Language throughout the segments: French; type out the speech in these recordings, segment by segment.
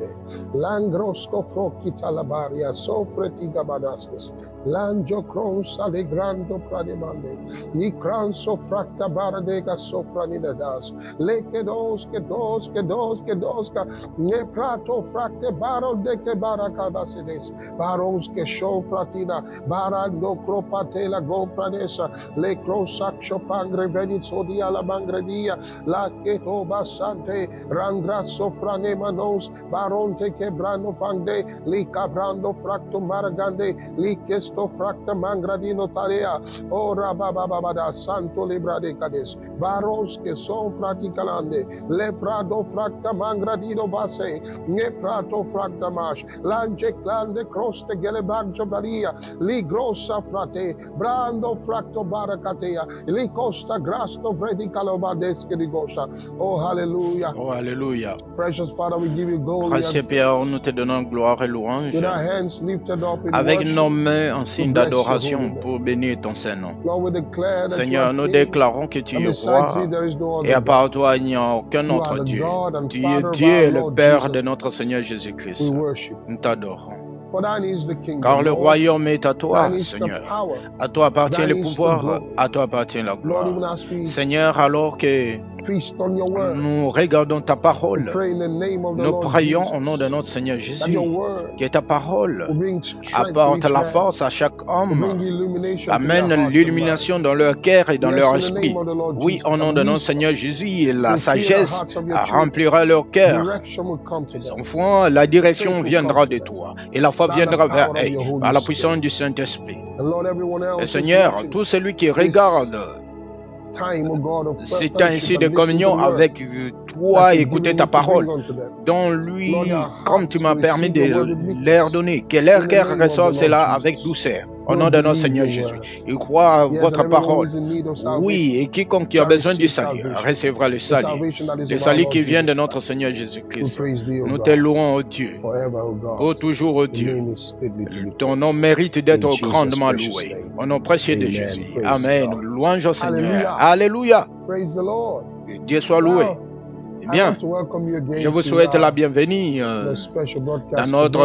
Bande, Langrosco Frokita Labaria, Sofretiga Badastes, Langio Cronsa Le Grando Prademande, Nicranso Fracta Baradega Sofranidas, Lekedos, Kedoska, Ne Prato Fracte Baro de que Baracabasides, Barons que Show Fratina, Barando Cropatela Gopranesa, Le Crosaxo Pangre Venitzodia la Mangredia, La Keto Basante, Rangrasso Franemanos, Baronte Quebrando Pande, Li Cabrando Fracto Maragande, Li Kesto Fracta Mangradino Tarea, Ora Bababada, Santo Libra de Cades, Barons que son Fraticalande, Le Prado Fracta Mangradino Basse, Ne Prato Fracta Mash, Lange Clando Croste Gelebagio Baria, Li Grossa Frate, Brando Fracto Baracatea, Li Costa Grasto Vredicalobadesque di Gosha. Oh, hallelujah. Oh, alléluia. Precious Father, we give you glory. Précieux Père, nous te donnons gloire et louange. With our hands lifted up in Avec worship, nos mains en signe bless your d'adoration holy name. pour bénir ton Saint-Nom. Lord, we declare that you Seigneur, are nous King, déclarons que tu and es besides roi thee there is no et other à God. part toi, il n'y a aucun You are autre the Dieu. God and Tu es Father of Dieu, our le Lord Père Jesus. de notre Seigneur We Jésus-Christ. worship. Nous t'adorons. For thine is the kingdom, Car le Lord. royaume est à toi, Thine is the Seigneur. power. À toi appartient le Thine is the pouvoir, glory. à toi appartient la Lord, gloire. even as we Seigneur, alors que feast on your word, nous regardons ta we parole, pray in the name of the nous Lord prions Jesus au nom de notre Seigneur that Jésus, your word que ta parole will bring strength to apporte each la man, force à chaque will homme, bring illumination to their amène hearts and minds. l'illumination dans leur cœur et dans leur Yes, in the esprit. name of the Lord Oui, Jesus, au nom and de notre wisdom Seigneur Jésus, et la will fill the sagesse hearts of your children. remplira leur cœur. Direction will come to Les them. enfants, la direction Faith will viendra come to de them. toi et la foi By the viendra vers power of eux your par Holy la Spirit. puissance du Saint-Esprit. And Lord, everyone Et else who's Seigneur, watching tout celui qui this regarde time, O God, of ces temps fellowship ici and de listening to communion the word avec toi, that you've écouter given ta me to bring parole, unto them. dont Lord, lui, their comme tu hearts m'as will permis receive de your word with leur meekness. donner, que In leur the cœur name of the reçoive Lord cela avec Jesus. douceur. Au We'll nom de notre believe Seigneur your Jésus, word. ils croient à Yes, votre and everyone who parole. is in need of salvation Oui, et quiconque qui a shall besoin du receive salut salvation. recevra le The salut. salvation that is Le of our salut Lord qui vient de Jesus notre Christ. Seigneur We Jésus-Christ. praise thee, O Nous te God, louons, ô Dieu. forever, O Pour God. toujours, ô Your Dieu. name is greatly to be Ton praised. nom mérite In d'être Jesus' grandement precious loué. name. Au nom précieux de Amen. Jésus. Praise the Amen. Lord. Louange au Seigneur. Hallelujah. Alléluia. Praise the Lord. Que Dieu soit loué. Now, Eh I'd bien, like to welcome you je again vous to souhaite la bienvenue the special dans broadcast notre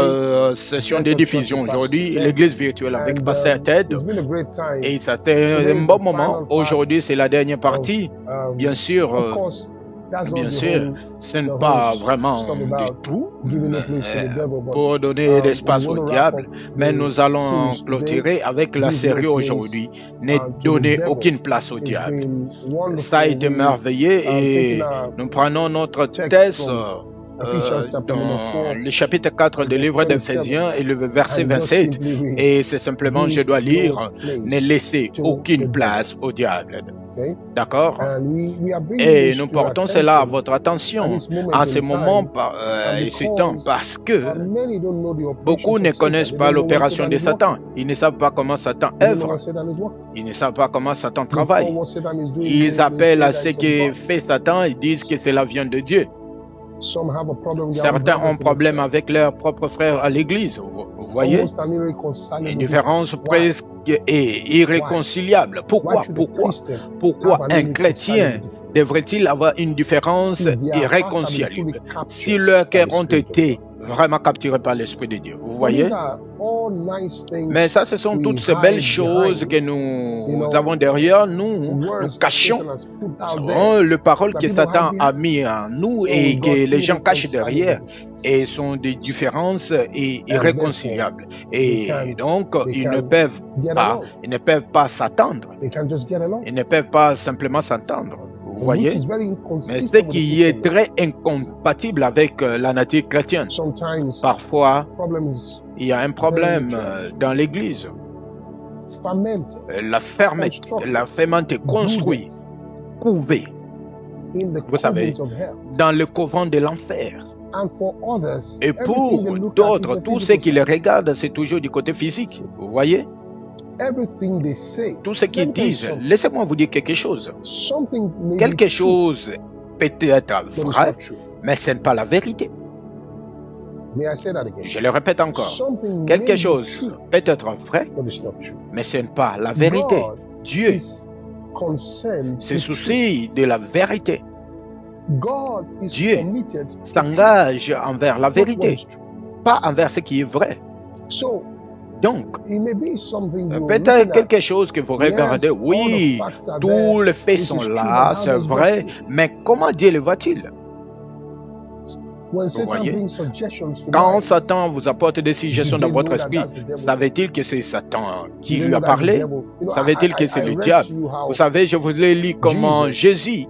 today. session Church de of Church diffusion with Pastor aujourd'hui, Ted. l'église virtuelle avec And Pasteur Ted. it's been a great time. Et ça fait Today un is bon the moment. final part Aujourd'hui, c'est la dernière of, partie. Bien sûr, of course, that's not bien the sûr, whole, ce n'est the pas whole vraiment stuff du about tout giving no place to the devil, but pour donner we're l'espace going au to wrap up diable, mais the nous allons series today. clôturer avec la Give no série place aujourd'hui. Ne to the donnez devil. aucune place au It's diable. been wonderful. Ça a été We merveilleux taking et our nous prenons notre text texte from Ephesians chapter number 4 dans le chapitre 4 and du verse livre 27 d'Éphésiens et le verset and just 27. simply reads, Et c'est simplement, je give dois no lire, ne place laissez to aucune the devil. place au diable. Okay? D'accord? And we are bringing Et this nous to your portons cela à attention votre at attention this moment en in ce moment time, et ce temps because parce que many don't know the beaucoup operations ne of Satan. connaissent They pas don't know when l'opération Satan de is working. Satan. Ils ne savent pas comment Satan They don't know œuvre. when Satan is working. Ils ne savent pas comment Satan They call travaille. what Satan is doing, Ils they appellent say à that ce it's of que God. fait Satan, ils disent que cela vient de Dieu. Some have a problem with their own Certains ont brothers in the problème church. avec leurs propres frères à l'église. Vous voyez? Almost an Une irreconcilable différence difference. Why? presque irréconciliable. Why Pourquoi? should a Pourquoi? Christian Pourquoi have an un irreconcilable chrétien difference? devrait-il avoir une différence If their hearts have been irréconciliable truly si captured leurs by cœurs the ont Spirit of été God. vraiment capturés par l'Esprit de Dieu? Vous But voyez? these are all nice Mais things ça, ce sont we toutes ces belles hide choses que behind, nous avons derrière nous, nous words that cachons. Satan has put Nous out savons there le parole that que people Satan hide a behind. mis en nous So et we got que les gens cachent irreconcilable derrière differences. et sont des différences And therefore, irréconciliables. they Et can donc, they ils ne can peuvent get pas along. s'attendre. They can just get along. Ils ne peuvent pas simplement s'entendre. Vous And which voyez? is very Mais ce inconsistent with the qui est Christian life. très incompatible avec la nature chrétienne. Sometimes Parfois, problem is il y a un problème dans l'église. fermented, La fermente construit, couvée, in the vous savez, covens of hell. dans le couvent de l'enfer. And for others, Et everything pour they look at is d'autres, the tout ce physical qui les side. regarde, c'est toujours du côté physique. Vous voyez? Everything they say, Tout ce let qu'ils me tell you disent, something. laissez-moi vous dire quelque chose. Something may be Quelque true, chose peut être but it's vrai, not truth. mais ce n'est pas la vérité. May I say that again? Je le répète encore. Something may Quelque be chose true, peut être vrai, but it's not true. mais ce n'est pas la vérité. God Dieu is concerned se with truth. soucie de la vérité. God is Dieu committed to s'engage envers la truth, not what vérité, is true. pas envers ce qui est vrai. So Donc, it may be something you're peut-être looking at. quelque chose que vous regardez, Yes, all the oui, facts are tous there. les faits This sont is true, là, but how c'est does God vrai, see it? mais comment Dieu le voit-il? When Satan voyez? brings suggestions to Quand mind, Satan vous apporte des suggestions do dans they votre know that esprit, that's the devil? savait-il que c'est Satan qui Do they lui know a that's the parlé? devil? You know, Savait-il que c'est I le read diable? to you how Vous savez, je vous ai lu comment Jesus, Jésus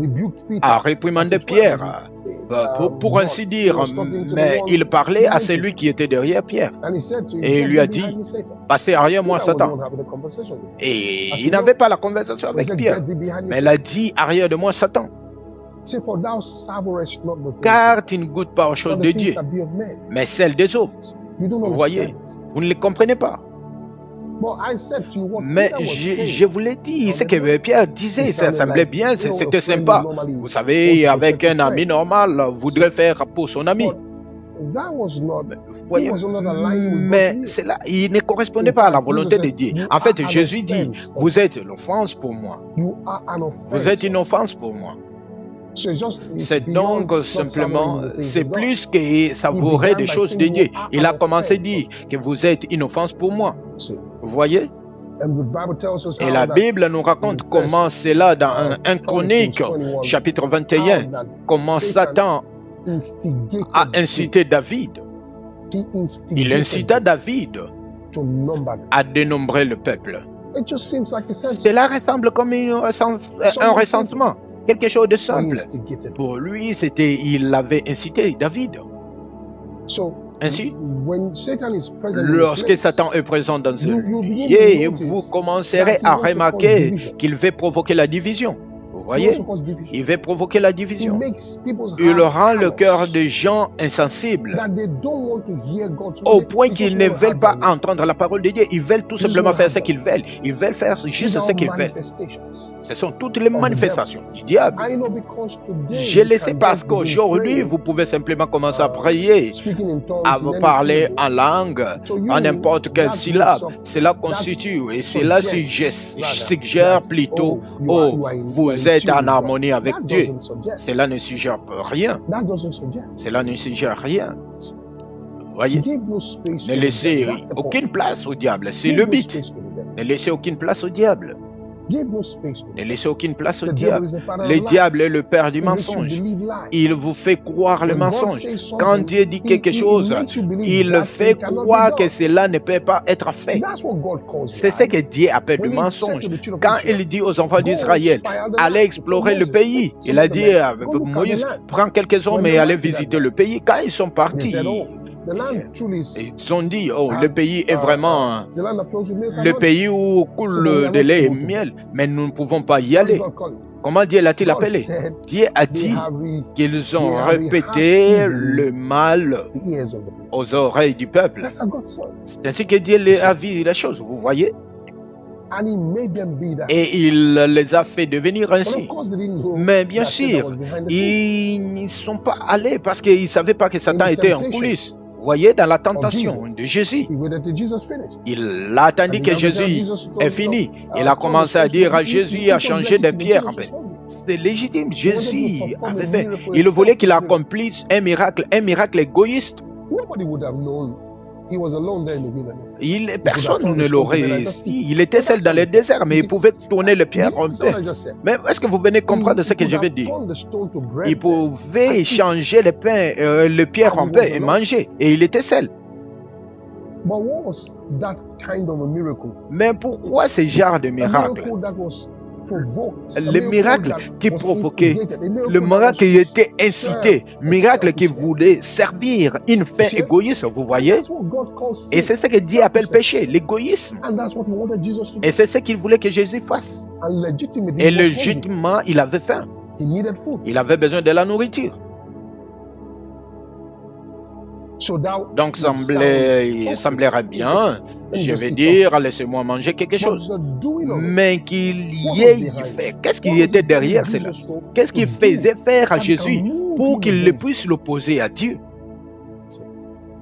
rebuked Peter a as réprimandé it were, Pierre, but pour God, ainsi he dire, was talking to the mais one il parlait à behind celui him. qui était derrière Pierre. And he said to him, Et il "Get lui a thee behind dit, me, Satan." passez arrière moi, Peter was the Satan. one having the conversation with him. Et As il we know, n'avait pas la conversation he avec said, Pierre, "Get thee behind me, mais il a Satan." dit arrière de moi, Satan, Say, "For thou savourest not the things car of tu ne goûtes pas aux God, choses but de the things Dieu, that be of men." mais celles des hommes. You don't Vous voyez, understand it. vous ne les comprenez pas. But I said to you what Mais Peter was je saying. vous l'ai dit, ce sounded que nice. Pierre It disait, ça sounded semblait like, bien, you know, a c'était friend sympa. normally Vous savez, wants to avec protect his un ami friend. normal, voudrait faire pour son ami. But that was not, Vous he voyez, was not aligning with God's mais will. cela, il ne correspondait In pas à la fact, volonté Jesus de said, Dieu. "You En fait, are an Jésus dit, offense vous êtes l'offense pour moi. You are an Vous êtes offense. une offense pour moi. So it's C'est beyond donc not simplement, savoring the things c'est of God. plus que savourer began des by choses saying de you Dieu. are Il an a commencé à offense. dire que vous êtes une offense pour moi. See, Vous voyez? and the Bible tells us Et how la that Bible nous raconte in comment c'est là dans un Chronique, Chronicles 21, chapitre how 21, that comment Satan instigated a him. incité David. He Il instigated incita him David to number them. à dénombrer le peuple. It just seems like a sense. Cela ressemble comme un recensement, quelque chose de simple. Pour lui, il avait incité David. So, Ainsi, when Satan is present in a lorsque place, Satan est présent dans un you begin lieu, to notice vous commencerez that he à also remarquer causes division. qu'il veut provoquer la division. Vous He voyez? also causes division. Il veut provoquer la He division. makes people's Il hearts rend le callous, cœur des gens insensibles, that they don't want to hear God's au word. point They qu'ils just ne want to veulent have pas their way. entendre la parole de Dieu. Ils veulent tout This is simplement what faire ce happens. qu'ils veulent. Ils veulent faire These juste are ce all qu'ils veulent. manifestations. Ce sont toutes les manifestations du diable. I know because today Je you le sais can parce just begin qu'aujourd'hui, praying, vous pouvez simplement commencer à prier, speaking in tongues à in vous any parler syllable. en langue, So you, en n'importe quelle that syllabe. makes up- Cela that constitue et cela suggests, rather, suggère that, plutôt, you are in vous êtes tune en with God. harmonie avec That Dieu. doesn't suggest. Cela ne suggère rien. That doesn't suggest. Cela ne suggère rien. Voyez? Give no space Ne to the laissez devil. That's the point. aucune place au diable. C'est Give le no but. space to the devil. Ne laissez aucune place au diable. Give no space to the Ne devil. laissez aucune place au The devil diable. is the father Le of diable lies. est le père du He makes you mensonge. believe lies. Il vous fait croire le When God mensonge. says something, Quand Dieu dit quelque he chose, makes you believe il that fait it cannot be croire done. que cela ne peut pas être fait. That's what God calls C'est ce que lies. Dieu appelle du When he said mensonge. to the children of Quand Israel, il dit aux enfants Go d'Israël, spy out the allez land. explorer le Moses, pays, some il a of them dit went, à Go look at the Moïse, land. prends quelques hommes When et they allez went to that visiter land, le pays. Quand ils sont They partis, said, oh, the land truly is ils ont dit, oh, le pays est vraiment the land that flows with milk and le honey. pays où So, but we coule are de not lait et able to miel, mais nous ne pouvons pas y What did aller. God call it? Comment Dieu l'a-t-il God appelé? said Dieu a they dit have qu'ils ont they have répété rehearsed le mal the ears of the people. aux oreilles du peuple. That's how God saw it. C'est ainsi que Dieu a vu les choses, vous voyez? And he made them be that. Et il les a fait devenir But ainsi. of course they didn't know Mais bien that Satan sûr, was behind the scenes. ils n'y sont pas allés parce qu'ils ne savaient pas que Satan In the était en temptation coulisses. Vous voyez, dans la of tentation Jesus. de Jésus, He waited till Jesus finished. il a attendu And que the other time, Jésus Jesus told est fini. him, Il a commencé à dire à he Jésus à was changer de legitimate. pierre. Jesus Mais was hungry. c'est légitime, He wanted to Jésus perform avait a fait. miracle Il voulait qu'il himself. accomplisse un miracle égoïste. Nobody would have known. He was alone there in the wilderness. Personne ne l'aurait su. Il était seul dans le désert, mais il pouvait tourner les pierres en paix. Mais est-ce que vous venez comprendre ce que je veux dire? Il pouvait changer les pierres en paix et manger. Et il était seul. But what was that kind of a miracle? Mais pourquoi ce genre de A miracle? miracle that was provoked. A Le miracle miracle that qui was provoquait, instigated. A miracle le that miracle qui was était incité, served miracle a qui selfish voulait servir une fin See? égoïste, vous end. voyez? That's what God calls sin. Et c'est ce que Dieu appelle Selfishness. péché, l'égoïsme. And that's what he wanted Jesus to do. Et c'est ce qu'il voulait que Jésus fasse. And legitimately, Et he was hungry. légitimement, il avait faim. He needed food. Il avait besoin de la nourriture. So that Donc, would semblerait bien, je vais dire, laissez-moi manger quelque chose. But the doing of it, Mais qu'il y ait fait. Qu'est-ce qui était derrière cela? Qu'est-ce qu'il faisait faire à Jésus pour qu'il puisse l'opposer à Dieu?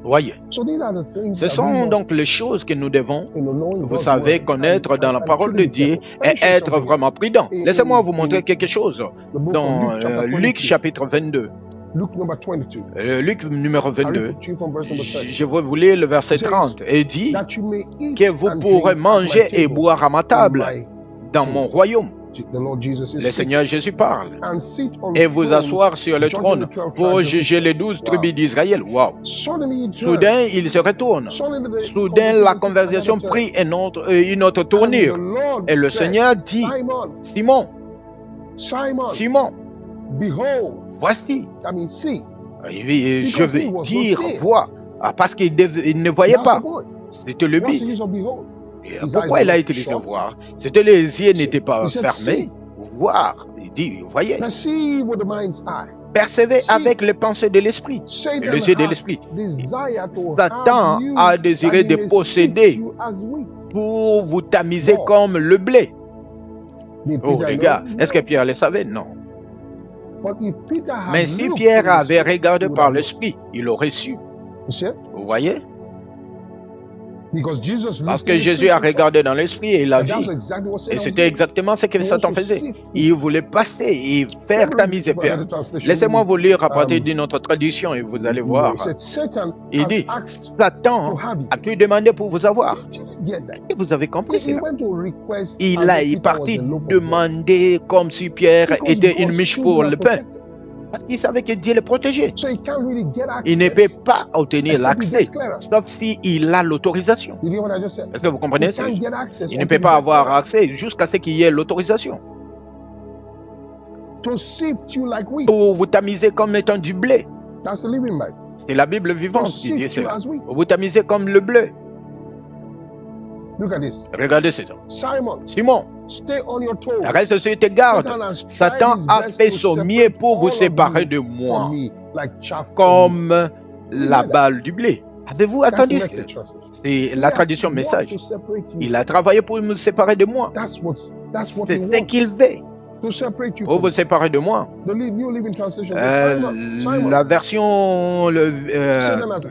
Voyez. Ce sont donc les choses que nous devons, vous savez, connaître dans la parole de Dieu et être vraiment prudent. Laissez-moi vous montrer quelque chose dans Luc chapitre 22. Luc numéro 22, je vais vous lire le verset 30 et dit que vous pourrez manger et boire à ma table dans mon royaume. Le Seigneur Jésus parle. Et vous asseoir sur le trône pour juger les 12 tribus d'Israël. Wow. Soudain, il se retourne. Soudain, la conversation prit une autre tournure. Et le Seigneur dit, Simon, Simon, voici. Je veux dire, vois. Parce qu'il ne voyait pas. C'était le but. Pourquoi il a utilisé voir? C'était les yeux n'étaient pas fermés. Voir. Il dit, voyez. Percevez avec les pensées de l'esprit. Les yeux de l'esprit. Satan a désiré de posséder pour vous tamiser comme le blé. Oh les gars, est-ce que Pierre le savait? Non. Mais si Pierre avait regardé par l'esprit, il aurait su. Vous voyez? Parce que Jésus a regardé dans l'esprit et il a vu. Et c'était exactement ce que Satan faisait. Il voulait passer et faire tamiser Pierre. Laissez-moi vous lire à partir d'une autre traduction et vous allez voir. Il dit, Satan a pu demander pour vous avoir. Et vous avez compris cela. Il est parti demander comme si Pierre était une miche pour le pain. Parce qu'il savait que Dieu le protégeait. Il ne peut pas obtenir l'accès, sauf s'il a l'autorisation. Est-ce que vous comprenez ça? Il ne peut pas avoir accès jusqu'à ce qu'il y ait l'autorisation. Pour vous tamiser comme étant du blé. C'est la Bible vivante qui dit cela. Pour vous tamiser comme le blé. Regardez ça. Simon, reste sur tes gardes. Satan a fait son mieux pour vous séparer de moi, comme la balle du blé. Avez-vous entendu ça? C'est la traduction message. Il a travaillé pour me séparer de moi. C'est ce qu'il fait. Pour vous séparer de moi. La version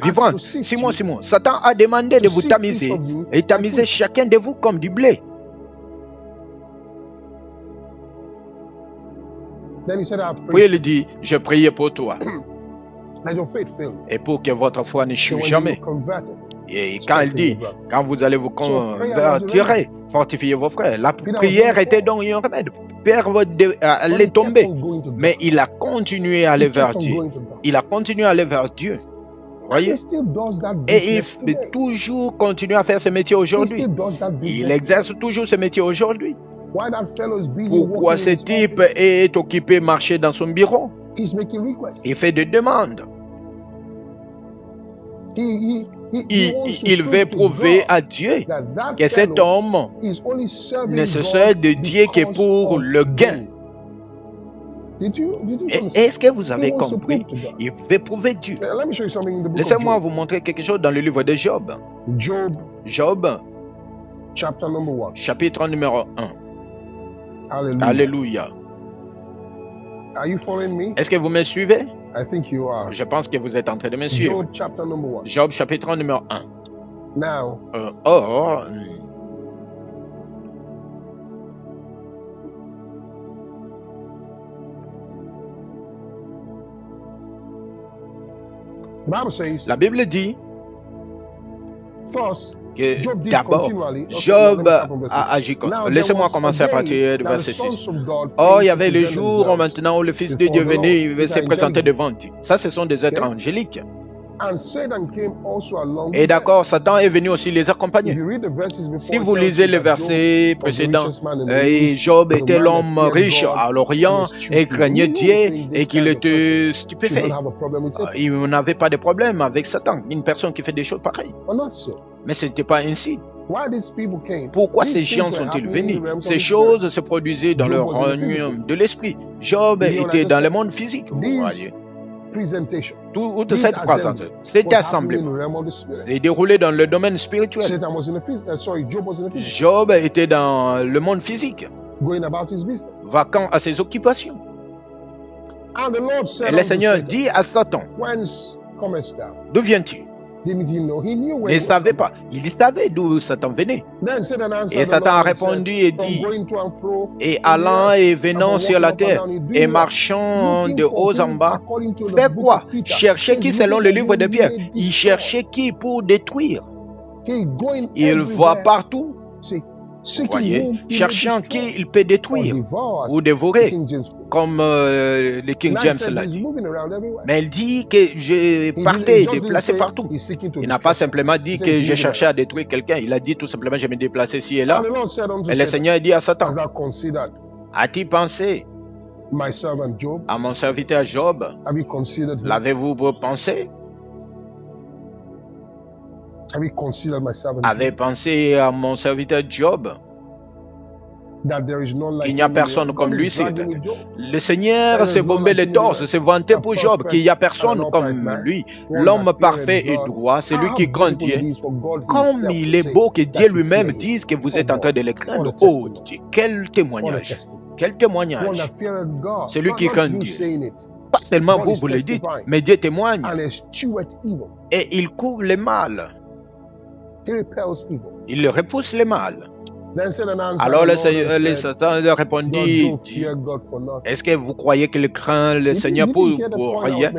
vivante. Simon, Satan a demandé de vous tamiser et tamiser chacun de vous comme du blé. Puis il dit, je priais pour toi. Et pour que votre foi n'échoue jamais. Et quand il dit, quand vous allez vous convertir, fortifiez vos frères. La prière était donc un remède. Pierre allait tomber. Mais il a continué à aller vers Dieu. Il a continué à aller vers Dieu. Voyez? Et il fait toujours continuer à faire ce métier aujourd'hui. Il exerce toujours ce métier aujourd'hui. Pourquoi ce type est occupé à marcher dans son bureau? Il fait des demandes. Il veut prouver à Dieu que cet homme ne se sert de Dieu que pour le gain. Est-ce que vous avez compris? Il veut prouver Dieu. Laissez-moi vous montrer quelque chose dans le livre de Job. Job, chapitre numéro 1. Alléluia. Est-ce que vous me suivez? Je pense que vous êtes en train de me suivre. Job, chapitre numéro 1. La Bible dit que d'abord, Job a agi comme... Laissez-moi commencer à partir du verset 6. Oh, il y avait le jour maintenant où le Fils de Dieu venait, il se présenter devant Dieu. Ça, ce sont des êtres angéliques. Et d'accord, Satan est venu aussi les accompagner. Si vous lisez les versets précédents, Job était l'homme riche à l'Orient et craignait Dieu et qu'il était stupéfait. Il n'avait pas de problème avec Satan, une personne qui fait des choses pareilles. Mais ce n'était pas ainsi. Pourquoi ces gens sont-ils venus? Ces choses se produisaient dans le royaume de l'esprit. Job était dans le monde physique. Vous voyez. Toute cette présence, cet assemblement s'est déroulé dans le domaine spirituel. Job était dans le monde physique, vacant à ses occupations. Et le Seigneur dit à Satan, d'où viens-tu? ne savait pas. Il savait d'où Satan venait. Et Satan a répondu et dit, et allant et venant sur la terre, et marchant de haut en bas, fait quoi? Chercher qui selon le livre de Pierre? Il cherchait qui pour détruire? Il va partout. Vous voyez, cherchant qui il peut détruire ou dévorer, comme le King James l'a dit. Mais il dit que je partais déplacé partout. Il n'a pas simplement dit que je cherchais à détruire quelqu'un. Il a dit tout simplement je me déplaçais ici et là. Et le Seigneur dit à Satan, as-tu pensé à mon serviteur Job? L'avez-vous pensé? Avez pensé à mon serviteur Job? Il n'y a personne comme lui. Le Seigneur s'est bombé le torse, s'est vanté pour Job qu'il n'y a personne comme lui. L'homme parfait et droit, c'est lui qui craint Dieu. Comme il est beau que Dieu lui-même dise que vous êtes en train de le craindre. Oh Dieu, quel témoignage! Quel témoignage! C'est lui qui craint Dieu. Pas seulement vous le dites, mais Dieu témoigne. Et il couvre le mal. Il repousse le mal. Alors le Satan leur répondit, est-ce que vous croyez qu'il craint le Seigneur pour rien?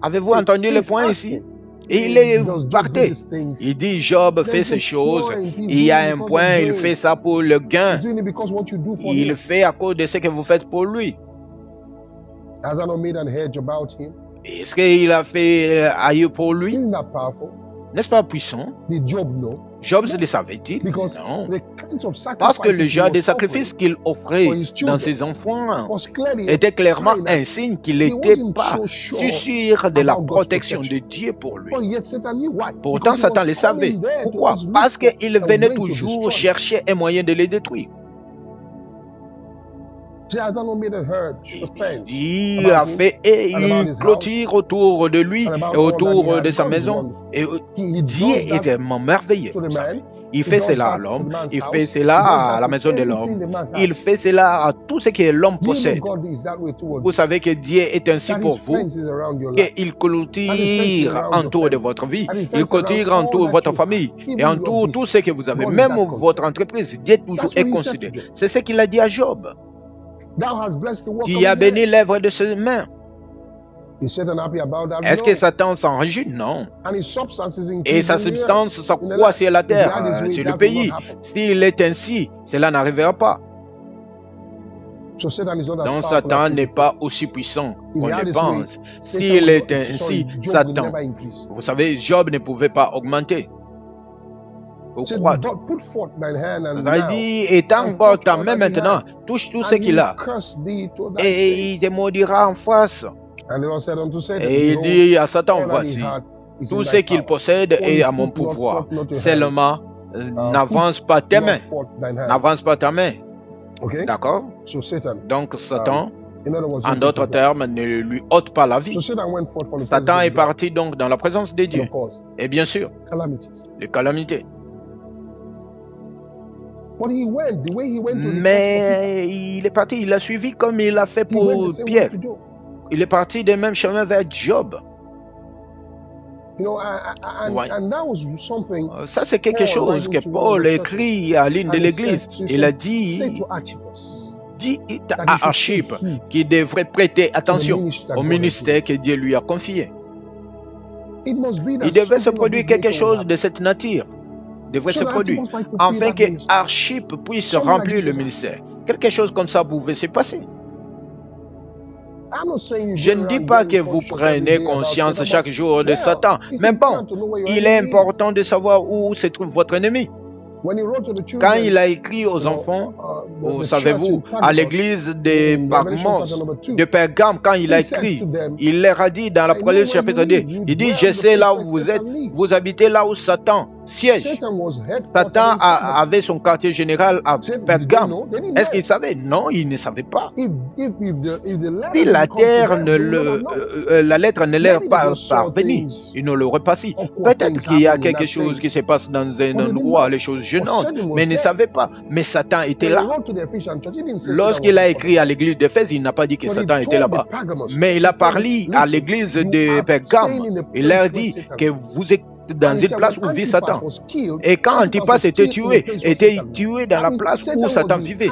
Avez-vous entendu le point ici? Et il est parti. Il dit, Job fait ces choses. Il y a un point, il fait ça pour le gain. Il fait à cause de ce que vous faites pour lui. Est-ce qu'il a fait ailleurs pour lui? N'est-ce pas puissant? Job le savait-il? Non. Parce que le genre de sacrifice qu'il offrait dans ses enfants était clairement un signe qu'il n'était pas sûr de la protection de Dieu pour lui. Pourtant, Satan le savait. Pourquoi? Parce qu'il venait toujours chercher un moyen de les détruire. Il a fait une clôture autour de lui et autour de sa maison. Et Dieu est tellement merveilleux. Il fait cela à l'homme, il fait cela à la maison de l'homme, il fait cela à tout ce que l'homme possède. Vous savez que Dieu est ainsi pour vous, qu'il clôture autour de votre vie, il clôture autour de votre famille et autour de tout ce que vous avez, même votre entreprise. Dieu toujours est considéré. C'est ce qu'il a dit à Job. Tu as béni l'œuvre de ses mains. Est-ce que Satan s'en réjouit? Non. Et sa substance s'accroît sur la terre, sur le pays. S'il est ainsi, cela n'arrivera pas. Donc Satan n'est pas aussi puissant qu'on le pense. S'il est ainsi, Satan, vous savez, Job ne pouvait pas augmenter. Pourquoi? Il dit, étends ta main maintenant, touche tout ce qu'il a, et il te maudira en face. Et il dit à Satan, voici, tout ce qu'il possède est à mon pouvoir. Seulement, n'avance pas tes mains. N'avance pas ta main. D'accord? Donc Satan, en d'autres termes, ne lui ôte pas la vie. Satan est parti donc dans la présence de Dieu. Et bien sûr, les calamités. Mais il est parti, il a suivi comme il a fait pour Pierre. Il est parti du même chemin vers Job. Ouais. Ça, c'est quelque chose que Paul écrit à l'une de l'église. Il a dit à Archip qu'il devrait prêter attention au ministère que Dieu lui a confié. Il devait se produire quelque chose de cette nature. Devrait se produire, afin que Archip puisse remplir le ministère. Quelque chose comme ça pouvait se passer. Je ne dis pas que vous prenez conscience chaque jour de Satan, mais bon, il est important de savoir où se trouve votre ennemi. Quand il a écrit aux enfants, savez-vous, à l'église de Pergame, quand il a écrit, il leur a dit dans l'Apocalypse chapitre 2, il dit, je sais là où vous êtes, vous habitez là où Satan siège. Satan avait son quartier général à Pergame. Est-ce qu'il savait? Non, il ne savait pas. Si la terre la lettre ne leur pas parvenue, il ne l'aurait pas su. Peut-être qu'il y a quelque chose qui se passe dans un endroit, les choses gênantes, mais il ne savait pas. Mais Satan était là. Lorsqu'il a écrit à l'église d'Éphèse, il n'a pas dit que Satan était là-bas. Mais il a parlé à l'église de Pergame. Il leur dit que vous dans une place où vit Satan. Et quand Antipas était tué dans la place où Satan vivait.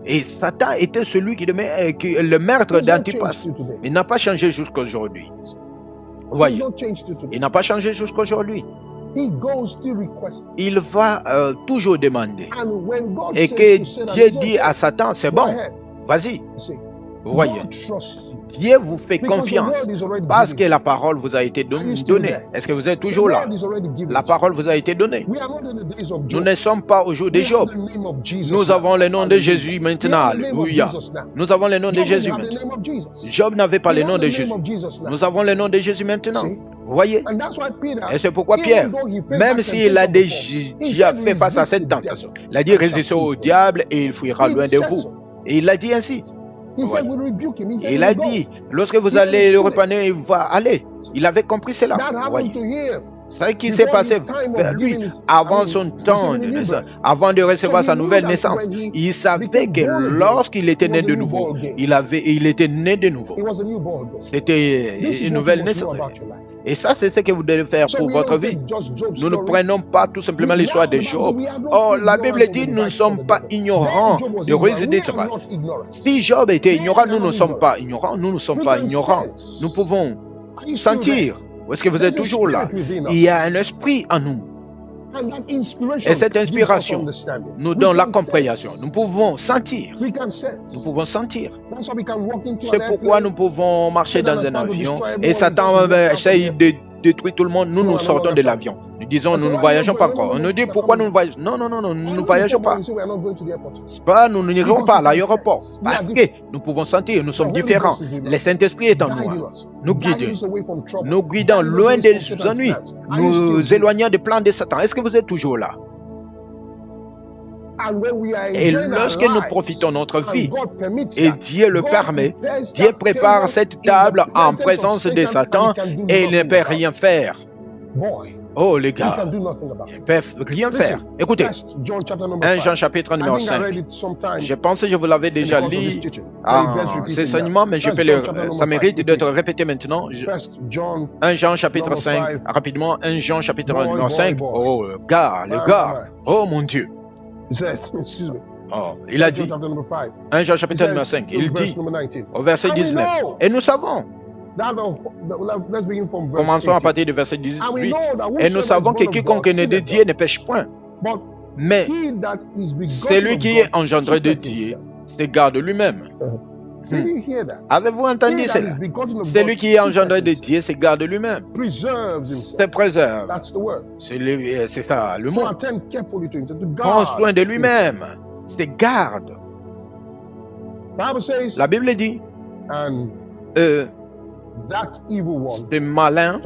Et Satan était celui qui le maître d'Antipas. Il n'a pas changé jusqu'à aujourd'hui. Voyez, il n'a pas changé jusqu'à aujourd'hui. Il va toujours demander. Et que Dieu dit à Satan, c'est bon, vas-y. Vous voyez, Dieu vous fait confiance parce que la parole vous a été donnée. Est-ce que vous êtes toujours là? La parole vous a été donnée. Nous ne sommes pas au jour de Job. Nous avons le nom de Jésus maintenant. Alléluia. Nous avons le nom de Jésus maintenant. Job n'avait pas le nom de Jésus. Nous avons le nom de Jésus maintenant. Vous voyez? Et c'est pourquoi Pierre, même s'il a déjà fait face à cette tentation, il a dit résistez au diable et il fuira loin de vous. Et il a dit ainsi. Ouais. Il a dit, lorsque vous allez le reprendre, il va aller. Il avait compris cela. Ce qui s'est passé vers lui avant son temps de naissance, avant de recevoir sa nouvelle naissance. Il savait que lorsqu'il était né de nouveau, il était né de nouveau. C'était une nouvelle naissance. Et ça, c'est ce que vous devez faire pour votre vie. Nous ne prenons pas tout simplement l'histoire de Job. Oh, la Bible dit, nous ne sommes pas ignorants de résidus. Si Job était ignorant, nous ne sommes pas ignorants. Nous ne sommes pas ignorants. Nous pouvons sentir. Est-ce que vous êtes toujours là? Il y a un esprit en nous. Et cette inspiration nous donne la compréhension. Nous pouvons sentir. Nous pouvons sentir. C'est pourquoi nous pouvons marcher dans un avion et Satan essaye de détruire tout le monde. Nous, nous sortons de l'avion. Nous disons, nous ne voyageons pas encore. On nous dit pourquoi nous voyageons. Non, nous ne voyageons pas. C'est pas, nous n'irons pas à l'aéroport. Parce que nous pouvons sentir, nous sommes différents. Le Saint-Esprit est en nous. Nous guidons loin des ennuis. Nous éloignons des plans de Satan. Est-ce que vous êtes toujours là? Et lorsque nous profitons de notre vie, et Dieu le permet, Dieu prépare cette table en présence de Satan et il ne peut rien faire. Oh les gars, ils ne peuvent rien faire. Écoutez, 1 Jean chapitre numéro 5. Je pense que je vous l'avais déjà lu en enseignement, mais ça mérite d'être répété maintenant. 1 Jean chapitre 5, rapidement, 1 Jean chapitre numéro 5. Oh le gars, oh mon Dieu. Oh, il a dit, 1 Jean chapitre numéro 5, il dit au verset 19, et nous savons, commençons à partir du verset 18, et nous savons que quiconque est né de Dieu ne pêche point, mais celui qui est engendré de Dieu se garde lui-même. Avez-vous entendu cela? Celui qui est engendré de Dieu se garde lui-même. Se préserve. C'est ça, le mot. Prends soin de lui-même. Se garde. La Bible dit, ce malin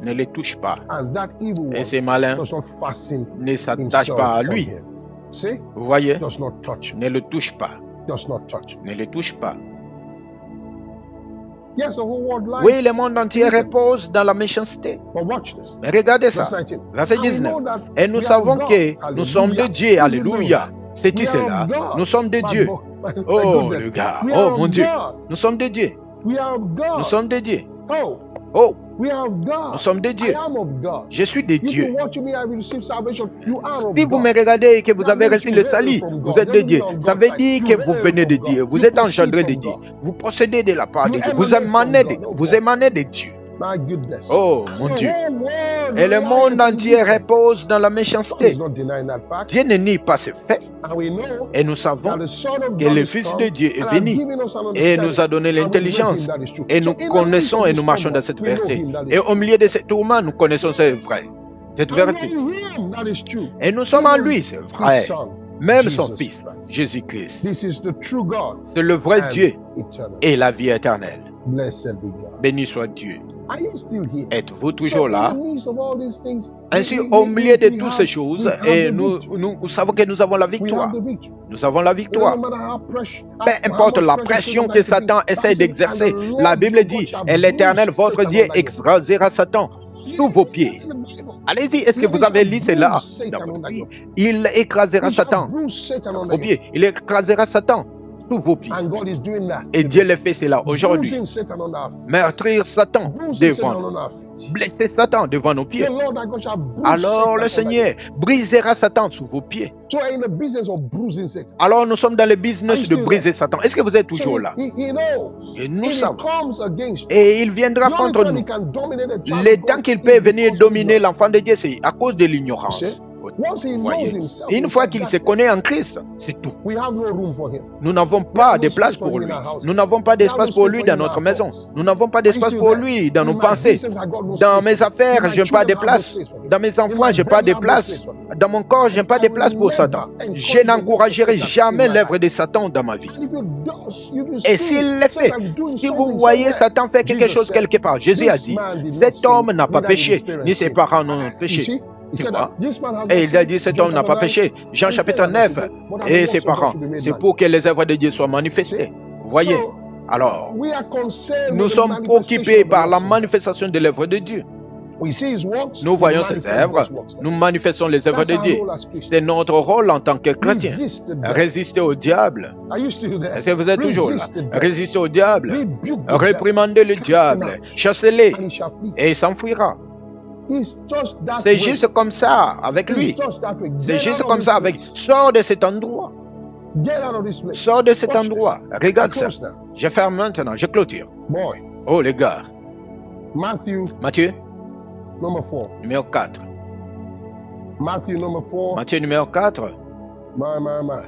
ne les touche pas. Et ce malin ne s'attache pas à lui. Vous voyez? Ne le touche pas. Ne le touche pas. Oui, le monde entier repose dans la méchanceté. Mais regardez ça. Verset 19. Et nous savons que nous sommes de Dieu. Alléluia. C'est cela. Nous sommes de Dieu. Oh, le gars. Oh, mon Dieu. Nous sommes de Dieu. Nous sommes de Dieu. Oh, nous sommes de Dieu. Je suis de Dieu. Si vous me regardez et que vous avez reçu le salut, vous êtes de Dieu. Ça veut dire que vous venez de Dieu. Vous êtes engendré de Dieu. Vous procédez de la part de Dieu. Vous émanez de Dieu. Oh mon Dieu. Et le monde entier repose dans la méchanceté. Dieu ne nie pas ce fait. Et nous savons que le Fils de Dieu est venu et nous a donné l'intelligence. Et nous connaissons et nous marchons dans cette vérité. Et au milieu de ces tourments, nous connaissons cette vérité. Et nous sommes en lui, c'est vrai. Même son Fils, Jésus-Christ. C'est le vrai Dieu et la vie éternelle. Béni soit Dieu. Êtes-vous toujours là? Ainsi, au milieu de toutes ces choses, et nous savons que nous avons la victoire. Nous avons la victoire. Peu importe la pression que Satan essaie d'exercer, la Bible dit, et l'Éternel, votre Dieu, écrasera Satan sous vos pieds. Allez-y, est-ce que vous avez lu cela? Il écrasera Satan aux pieds. Il écrasera Satan sous vos pieds. And God is doing that. Et Dieu le fait cela aujourd'hui. Bruising Satan on our feet. Meurtrir Satan Bruising Satan devant on nous. our feet. Blesser Satan devant nos pieds. The Lord thy God shall bruise Alors le Satan Seigneur brisera Satan sous vos pieds. So we're in the business of bruising Satan. Alors nous sommes dans le business de briser Satan. Est-ce que vous êtes toujours là? He knows. Et nous If he savons. comes against you, Et il viendra the only contre time nous. he can dominate the child Les of temps God qu'il is peut venir because of dominer ignorance. l'enfant de Dieu, c'est à cause de l'ignorance. Once he Vous knows voyez? himself, Une fois qu'il se connaît en Christ, c'est tout. we have no room for him. Nous n'avons pas de place pour lui. Nous n'avons pas d'espace pour lui dans notre maison. Nous n'avons pas d'espace pour lui dans nos pensées. Dans mes affaires, je n'ai pas de place. Dans mes emplois, je n'ai pas de place. Dans mon corps, je n'ai pas de place pour Satan. Je n'encouragerai jamais l'œuvre de Satan dans ma vie. Et s'il le fait, si vous voyez Satan faire quelque chose quelque part, Jésus a dit, cet homme n'a pas péché, ni ses parents n'ont péché. Tu vois? Et il a dit, cet homme n'a pas péché. Jean chapitre 9, et ses parents. C'est pour que les œuvres de Dieu soient manifestées. Vous voyez? Alors, nous sommes préoccupés par la manifestation de l'œuvre de Dieu. Nous voyons ses œuvres, nous manifestons les œuvres de Dieu. C'est notre rôle en tant que chrétien. Résister au diable. Est-ce que vous êtes toujours là? Résister au diable. Réprimandez le diable. Chassez-les. Et il s'enfuira. C'est juste comme ça avec lui. C'est juste comme ça avec. Sors de cet endroit. Sors de cet endroit. Regarde ça. Je ferme maintenant. Je clôture. Oh les gars. Matthieu. Numéro 4. Matthieu numéro 4.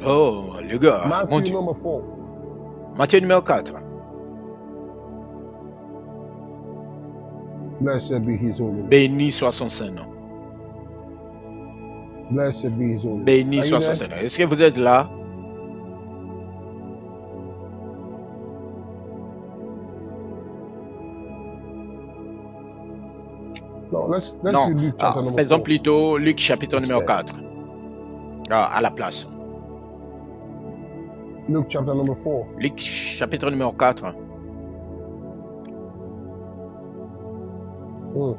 Oh les gars. Mon Dieu. Matthieu numéro 4. Blessed be his holy name. Béni soit son Saint-Nom. Blessed be his holy name. Béni soit son Saint-Nom. Est-ce que vous êtes là? Non. Faisons plutôt Luc chapitre numéro 4. À la place. Luke chapter number 4. Luc chapitre numéro 4. Oh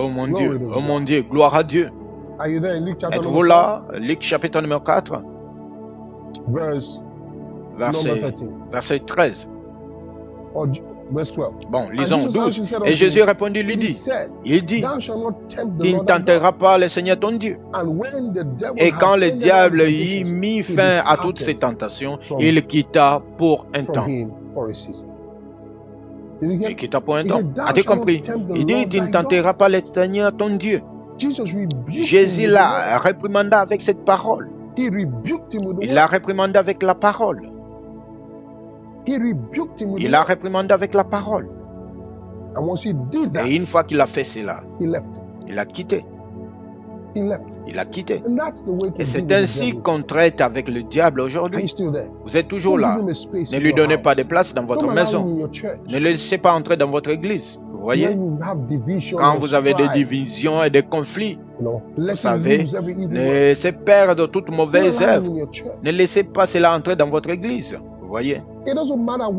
mon Dieu, gloire à Dieu. Êtes-vous là? Luc chapitre numéro 4. Verset 13. Bon, lisons 12. Et Jésus répondit, lui dit, il dit, tu ne tenteras pas le Seigneur ton Dieu. Et quand le diable y mit fin à toutes ses tentations, il quitta pour un temps. Il quitta pour un temps. As-tu compris? Il dit, tu ne tenteras pas le Seigneur ton Dieu. Jésus l'a réprimandé avec cette parole. Il l'a réprimandé avec la parole. Il l'a réprimandé avec la parole. Et une fois qu'il a fait cela, il a quitté. Il a quitté. Et c'est ainsi qu'on traite avec le diable aujourd'hui. Vous êtes toujours là. Ne lui donnez pas de place dans votre maison. Ne le laissez pas entrer dans votre église. Vous voyez? Quand vous avez des divisions et des conflits, vous savez, laissez perdre toute mauvaise œuvre. Ne laissez pas cela entrer dans votre église. Vous voyez?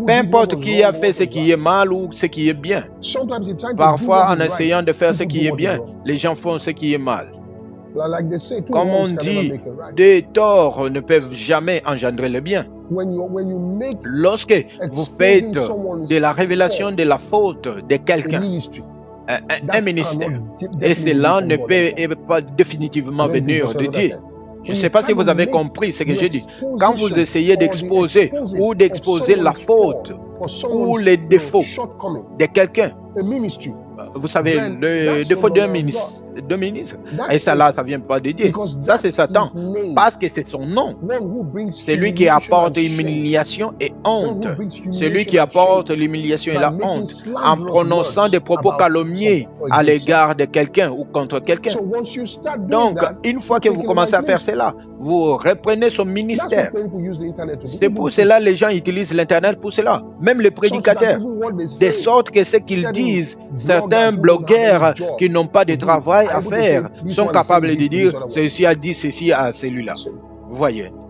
Peu importe qui a fait ce qui est mal ou ce qui est bien. Parfois, en essayant de faire ce qui est bien, les gens font ce qui est mal. Comme on dit, des torts ne peuvent jamais engendrer le bien. Lorsque vous faites de la révélation de la faute de quelqu'un, un ministère, et cela ne peut pas définitivement venir de Dieu. Je ne sais pas si vous avez compris ce que je dis. Quand vous essayez d'exposer ou d'exposer la faute ou les défauts de quelqu'un, vous savez, le défaut d'un ministre, et ça là, ça ne vient pas de Dieu. Ça, c'est Satan. Parce que c'est son nom. C'est lui qui apporte humiliation et honte. C'est lui qui apporte l'humiliation et la honte en prononçant des propos calomniés à l'égard de quelqu'un ou contre quelqu'un. Donc, une fois que vous commencez à faire cela, vous reprenez son ministère. C'est pour cela que les gens utilisent l'Internet pour cela. Même les prédicateurs. De sorte que ce qu'ils disent, certains blogueurs qui n'ont pas de travail à faire sont capables de dire ceci a dit ceci à celui-là. Vous voyez.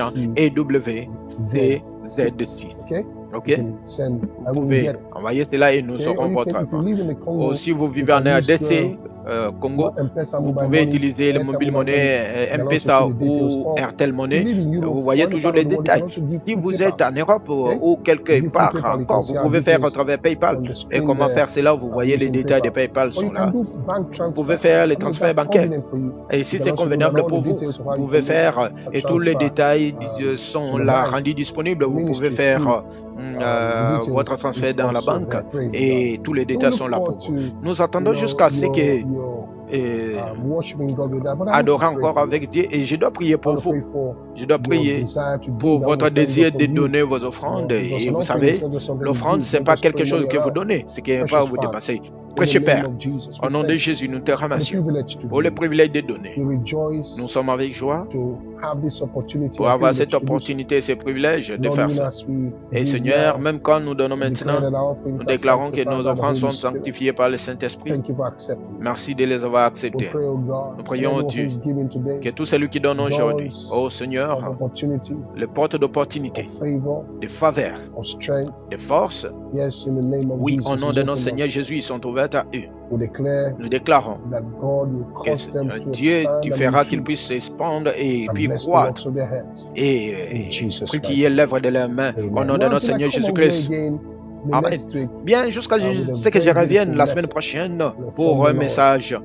Jean, EWCZ6. Ok? Vous pouvez envoyer cela et nous aurons votre argent. Ou si vous vivez en RDC, Congo, vous pouvez utiliser le mobile monnaie M-Pesa ou Airtel Money. Vous voyez toujours les détails. Si vous êtes en Europe ou quelque part encore, vous pouvez faire à travers PayPal. Et comment faire cela? Vous voyez les détails de PayPal sont là. Vous pouvez faire les transferts bancaires. Et si c'est convenable pour vous, vous pouvez faire, et tous les détails sont là rendus disponibles. Vous pouvez faire votre transfert dans la banque et tous les détails sont là pour vous. Nous attendons jusqu'à ce que adorer encore avec Dieu, et je dois prier pour vous. Je dois prier pour votre désir de donner vos offrandes. Et vous savez, l'offrande, ce n'est pas quelque chose que vous donnez, c'est qui ne va pas vous dépasser. Précieux Père, au nom de Jésus, nous te remercions pour le privilège de donner. Nous sommes avec joie pour avoir cette opportunité, ce privilège de faire ça. Et Seigneur, même quand nous donnons maintenant, nous déclarons que nos offrandes sont sanctifiées par le Saint-Esprit. Merci de les avoir acceptées. Nous prions au Dieu que tout celui qui donne aujourd'hui, ô Seigneur, les portes d'opportunité, de faveur, de force, oui, au nom de notre Seigneur Jésus, ils sont ouverts à eux. Nous déclarons que Dieu, tu feras qu'ils puissent s'expandre et puis croître et fructifier l'œuvre de leurs mains au nom de notre Seigneur Jésus-Christ. Amen. Bien, jusqu'à ce que je revienne la semaine prochaine pour un message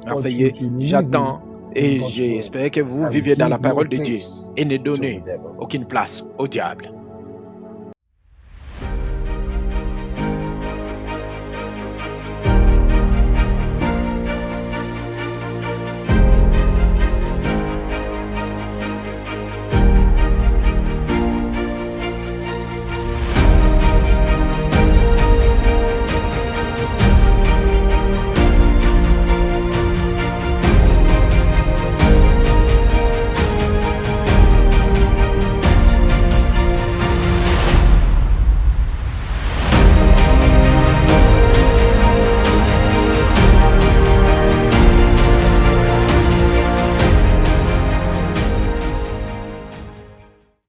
merveilleux. J'attends et j'espère que vous viviez dans la parole de Dieu et ne donnez aucune place au diable.